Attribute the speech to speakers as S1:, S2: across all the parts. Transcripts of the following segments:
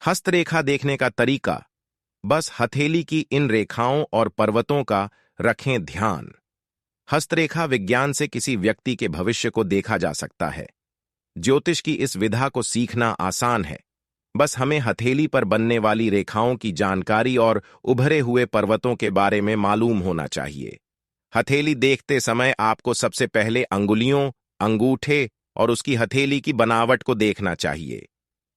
S1: हस्तरेखा देखने का तरीका। बस हथेली की इन रेखाओं और पर्वतों का रखें ध्यान। हस्तरेखा विज्ञान से किसी व्यक्ति के भविष्य को देखा जा सकता है। ज्योतिष की इस विधा को सीखना आसान है। बस हमें हथेली पर बनने वाली रेखाओं की जानकारी और उभरे हुए पर्वतों के बारे में मालूम होना चाहिए। हथेली देखते समय आपको सबसे पहले अंगुलियों, अंगूठे और उसकी हथेली की बनावट को देखना चाहिए।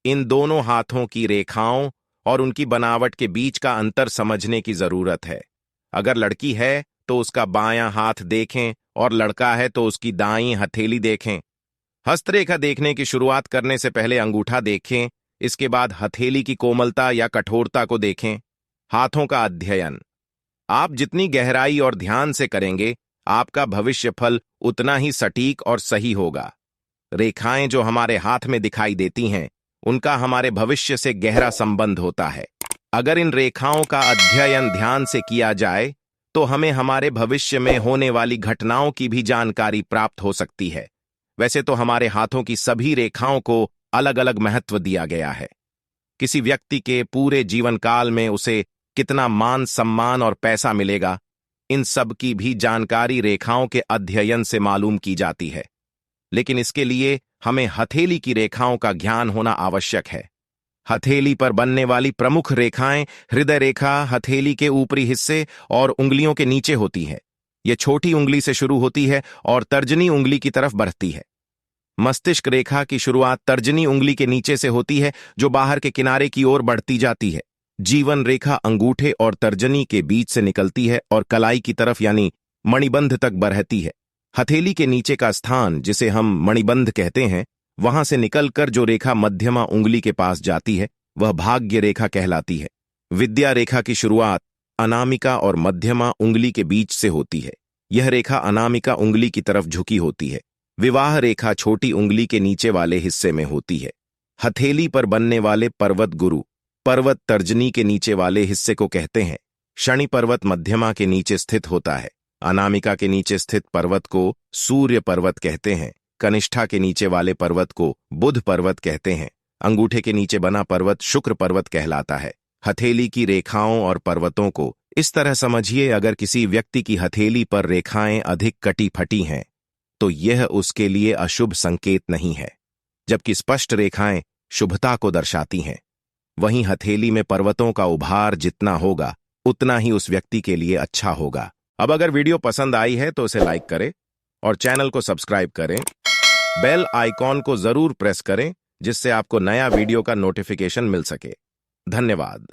S1: इन दोनों हाथों की रेखाओं और उनकी बनावट के बीच का अंतर समझने की जरूरत है। अगर लड़की है तो उसका बायां हाथ देखें और लड़का है तो उसकी दाईं हथेली देखें। हस्तरेखा देखने की शुरुआत करने से पहले अंगूठा देखें, इसके बाद हथेली की कोमलता या कठोरता को देखें। हाथों का अध्ययन। आप जितनी गहराई और ध्यान से करेंगे, आपका भविष्य फल उतना ही सटीक और सही होगा। रेखाएं जो हमारे हाथ में दिखाई देती हैं, उनका हमारे भविष्य से गहरा संबंध होता है। अगर इन रेखाओं का अध्ययन ध्यान से किया जाए तो हमें हमारे भविष्य में होने वाली घटनाओं की भी जानकारी प्राप्त हो सकती है। वैसे तो हमारे हाथों की सभी रेखाओं को अलग अलग महत्व दिया गया है। किसी व्यक्ति के पूरे जीवन काल में उसे कितना मान सम्मान और पैसा मिलेगा, इन सब की भी जानकारी रेखाओं के अध्ययन से मालूम की जाती है। लेकिन इसके लिए हमें हथेली की रेखाओं का ज्ञान होना आवश्यक है। हथेली पर बनने वाली प्रमुख रेखाएं हृदय रेखा हथेली के ऊपरी हिस्से और उंगलियों के नीचे होती है। यह छोटी उंगली से शुरू होती है और तर्जनी उंगली की तरफ बढ़ती है। मस्तिष्क रेखा की शुरुआत तर्जनी उंगली के नीचे से होती है, जो बाहर के किनारे की ओर बढ़ती जाती है। जीवन रेखा अंगूठे और तर्जनी के बीच से निकलती है और कलाई की तरफ यानी मणिबंध तक बढ़ती है। हथेली के नीचे का स्थान, जिसे हम मणिबंध कहते हैं, वहां से निकलकर जो रेखा मध्यमा उंगली के पास जाती है, वह भाग्य रेखा कहलाती है। विद्या रेखा की शुरुआत अनामिका और मध्यमा उंगली के बीच से होती है। यह रेखा अनामिका उंगली की तरफ झुकी होती है। विवाह रेखा छोटी उंगली के नीचे वाले हिस्से में होती है। हथेली पर बनने वाले पर्वत गुरु पर्वत तर्जनी के नीचे वाले हिस्से को कहते हैं। शनि पर्वत मध्यमा के नीचे स्थित होता है। अनामिका के नीचे स्थित पर्वत को सूर्य पर्वत कहते हैं। कनिष्ठा के नीचे वाले पर्वत को बुध पर्वत कहते हैं। अंगूठे के नीचे बना पर्वत शुक्र पर्वत कहलाता है। हथेली की रेखाओं और पर्वतों को इस तरह समझिए, अगर किसी व्यक्ति की हथेली पर रेखाएं अधिक कटी फटी हैं तो यह उसके लिए अशुभ संकेत नहीं है, जबकि स्पष्ट रेखाएं शुभता को दर्शाती हैं। वहीं हथेली में पर्वतों का उभार जितना होगा, उतना ही उस व्यक्ति के लिए अच्छा होगा। अब अगर वीडियो पसंद आई है तो उसे लाइक करें और चैनल को सब्सक्राइब करें। बेल आइकॉन को जरूर प्रेस करें, जिससे आपको नया वीडियो का नोटिफिकेशन मिल सके। धन्यवाद।